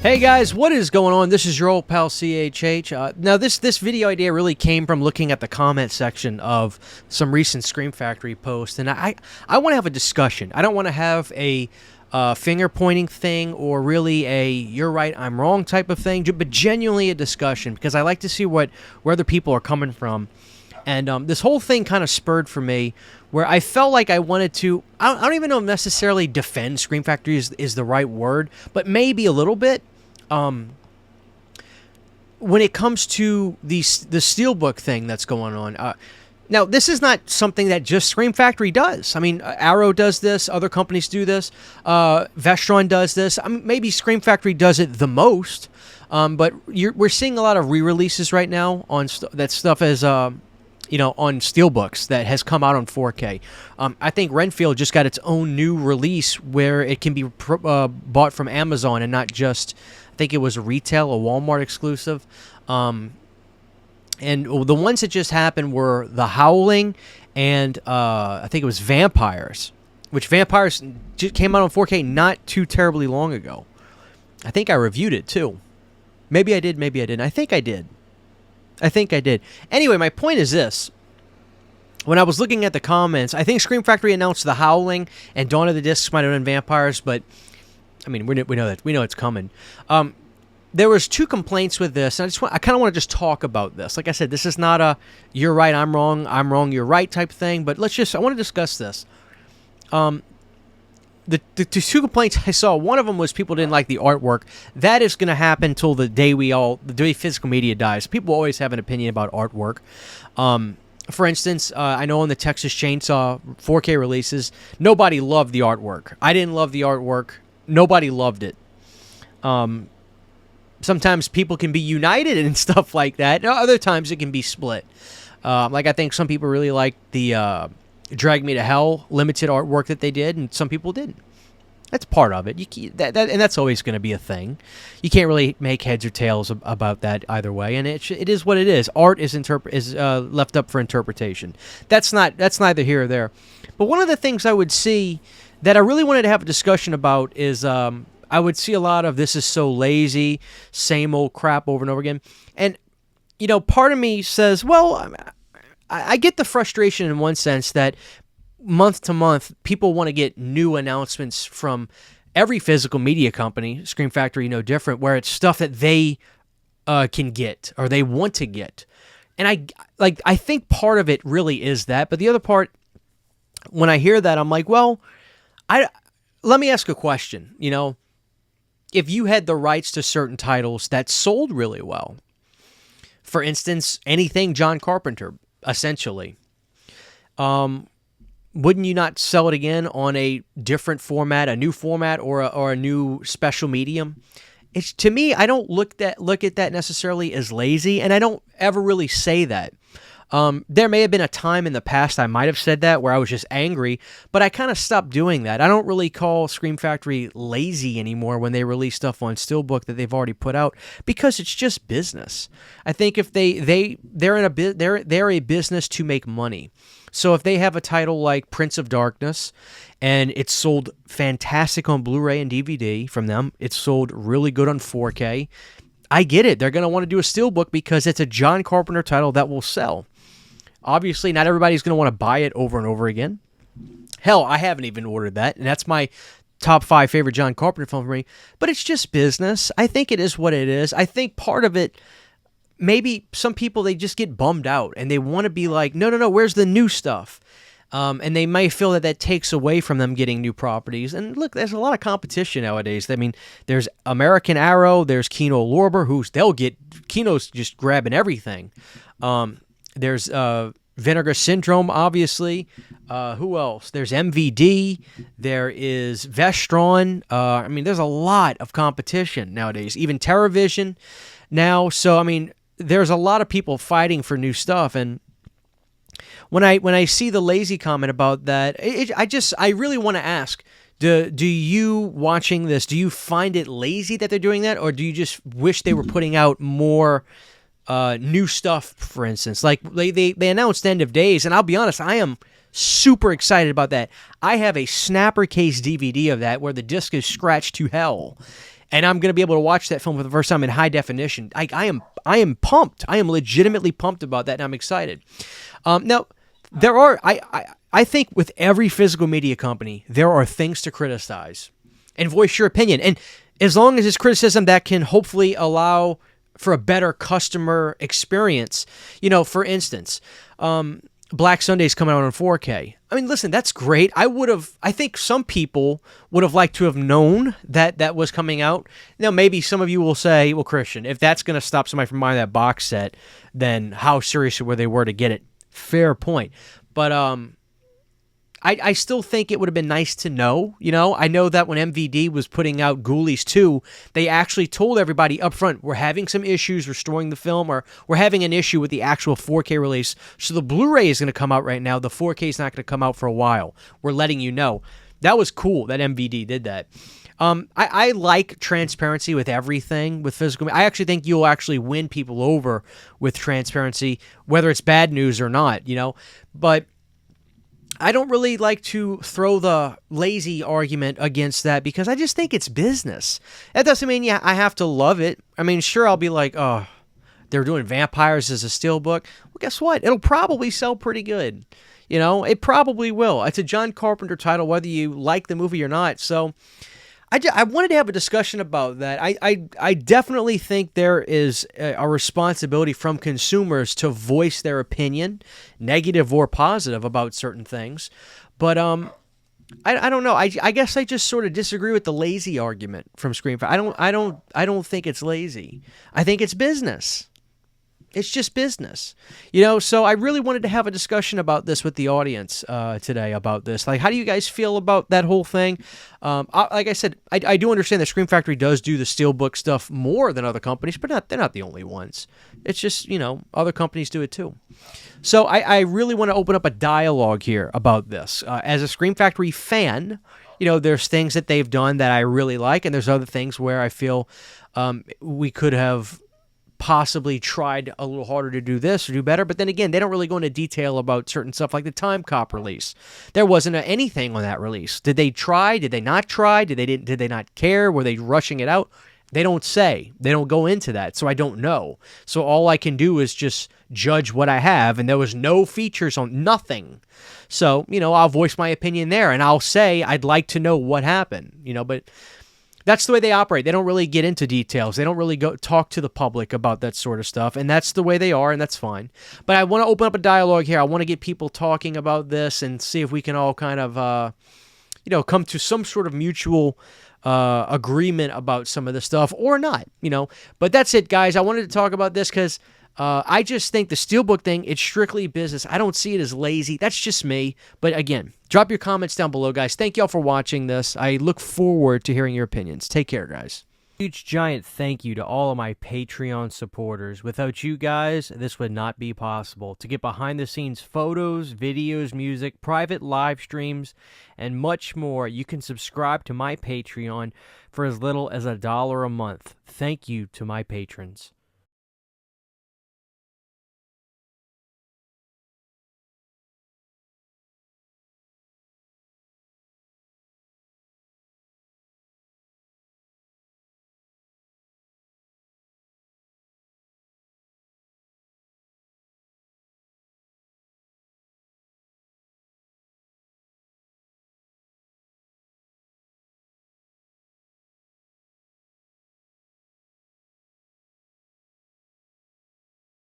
Hey guys, what is going on? This is your old pal CHH. Now this video idea really came from looking at the comment section of some recent Scream Factory posts, and I want to have a discussion. I don't want to have a finger pointing thing or really a "you're right, I'm wrong" type of thing, but genuinely a discussion because I like to see where other people are coming from. And this whole thing kind of spurred for me where I felt like I wanted to, I don't even know if necessarily defend Scream Factory is the right word, but maybe a little bit. When it comes to the steelbook thing that's going on. Now, this is not something that just Scream Factory does. I mean, Arrow does this. Other companies do this. Vestron does this. I mean, maybe Scream Factory does it the most. But we're seeing a lot of re-releases right now on that stuff as on steelbooks that has come out on 4K. I think Renfield just got its own new release where it can be bought from Amazon and not just, I think it was a retail, a Walmart exclusive. And the ones that just happened were The Howling and I think it was Vampires, which Vampires just came out on 4K not too terribly long ago. I think I reviewed it too. Maybe I did, maybe I didn't. I think I did. Anyway, my point is this. When I was looking at the comments, I think Scream Factory announced The Howling and Dawn of the Discs might have been Vampires, but I mean, we know it's coming. There was two complaints with this, and I kind of want to just talk about this. Like I said, this is not a "you're right, I'm wrong, you're right" type thing, but I want to discuss this. The two complaints I saw, one of them was people didn't like the artwork. That is going to happen until the day physical media dies. People always have an opinion about artwork. For instance, I know on the Texas Chainsaw 4K releases, nobody loved the artwork. I didn't love the artwork. Nobody loved it. Sometimes people can be united and stuff like that. Other times it can be split. Like I think some people really liked the Drag Me to Hell limited artwork that they did, and some people didn't. That's part of it. And that's always going to be a thing. You can't really make heads or tails about that either way, and it is what it is. Art is left up for interpretation. That's neither here or there. But one of the things I would see that I really wanted to have a discussion about is I would see a lot of "this is so lazy," same old crap over and over again. And, part of me says, well, I get the frustration in one sense that month to month, people want to get new announcements from every physical media company, Scream Factory no different, where it's stuff that they can get or they want to get. And I think part of it really is that. But the other part, when I hear that, I'm like, well, let me ask a question. If you had the rights to certain titles that sold really well, for instance, anything John Carpenter, essentially, wouldn't you not sell it again on a different format, a new format, or a new special medium? It's, to me, I don't look at that necessarily as lazy, and I don't ever really say that. There may have been a time in the past I might have said that where I was just angry, but I kind of stopped doing that. I don't really call Scream Factory lazy anymore when they release stuff on Steelbook that they've already put out, because it's just business. I think if they're a business to make money. So if they have a title like Prince of Darkness and it's sold fantastic on Blu-ray and DVD from them, it's sold really good on 4K, I get it. They're going to want to do a Steelbook because it's a John Carpenter title that will sell. Obviously, not everybody's going to want to buy it over and over again. Hell, I haven't even ordered that, and that's my top 5 favorite John Carpenter film for me. But it's just business. I think it is what it is. I think part of it, maybe some people, they just get bummed out, and they want to be like, no, where's the new stuff? And they might feel that takes away from them getting new properties. And look, there's a lot of competition nowadays. I mean, there's American Arrow, there's Kino Lorber, Kino's just grabbing everything. There's Vinegar Syndrome, obviously. Who else? There's MVD. There is Vestron. I mean, there's a lot of competition nowadays. Even TerraVision now. So, I mean, there's a lot of people fighting for new stuff. And when I see the lazy comment about that, I really want to ask, do you, watching this, do you find it lazy that they're doing that? Or do you just wish they were putting out more new stuff, for instance? Like they announced End of Days, and I'll be honest, I am super excited about that. I have a snapper case DVD of that where the disc is scratched to hell. and I'm going to be able to watch that film for the first time in high definition. I am pumped. I am legitimately pumped about that, and I'm excited. Now, there are I think with every physical media company, there are things to criticize and voice your opinion. And as long as it's criticism that can hopefully allow for a better customer experience, for instance, Black Sunday's coming out on 4K. I mean, listen, that's great. I think some people would have liked to have known that was coming out. Now, maybe some of you will say, well, Christian, if that's going to stop somebody from buying that box set, then how serious were they to get it? Fair point. But I still think it would have been nice to know. I know that when MVD was putting out Ghoulies 2, they actually told everybody up front, we're having some issues restoring the film, or we're having an issue with the actual 4K release. So the Blu-ray is going to come out right now. The 4K is not going to come out for a while. We're letting you know. That was cool that MVD did that. I like transparency with everything, with physical. I actually think you'll actually win people over with transparency, whether it's bad news or not, But I don't really like to throw the lazy argument against that because I just think it's business. That doesn't mean I have to love it. I mean, sure, I'll be like, oh, they're doing vampires as a steelbook. Well, guess what? It'll probably sell pretty good. It probably will. It's a John Carpenter title, whether you like the movie or not. So I wanted to have a discussion about that. I definitely think there is a responsibility from consumers to voice their opinion, negative or positive, about certain things. But I don't know. I guess I just sort of disagree with the lazy argument from Scream Factory. I don't think it's lazy. I think it's business. It's just business, so I really wanted to have a discussion about this with the audience today about this. Like, how do you guys feel about that whole thing? Like I said, I do understand that Scream Factory does do the steelbook stuff more than other companies, but they're not the only ones. It's just, other companies do it too. So I really want to open up a dialogue here about this. As a Scream Factory fan, there's things that they've done that I really like, and there's other things where I feel we could have possibly tried a little harder to do this or do better. But then again, they don't really go into detail about certain stuff like the Time Cop release. There wasn't anything on that release. Did they try? Did they not try? Did they not care? Were they rushing it out? They don't say. They don't go into that, so I don't know. So all I can do is just judge what I have, and there was no features on nothing. So, I'll voice my opinion there, and I'll say I'd like to know what happened, but that's the way they operate. They don't really get into details. They don't really go talk to the public about that sort of stuff, and that's the way they are, and that's fine. But I want to open up a dialogue here. I want to get people talking about this and see if we can all kind of, come to some sort of mutual agreement about some of this stuff or not, But that's it, guys. I wanted to talk about this because I just think the steelbook thing, it's strictly business. I don't see it as lazy. That's just me. But again, drop your comments down below, guys. Thank y'all for watching this. I look forward to hearing your opinions. Take care, guys. Huge giant thank you to all of my Patreon supporters. Without you guys, this would not be possible. To get behind the scenes photos, videos, music, private live streams, and much more, you can subscribe to my Patreon for as little as $1 a month. Thank you to my patrons.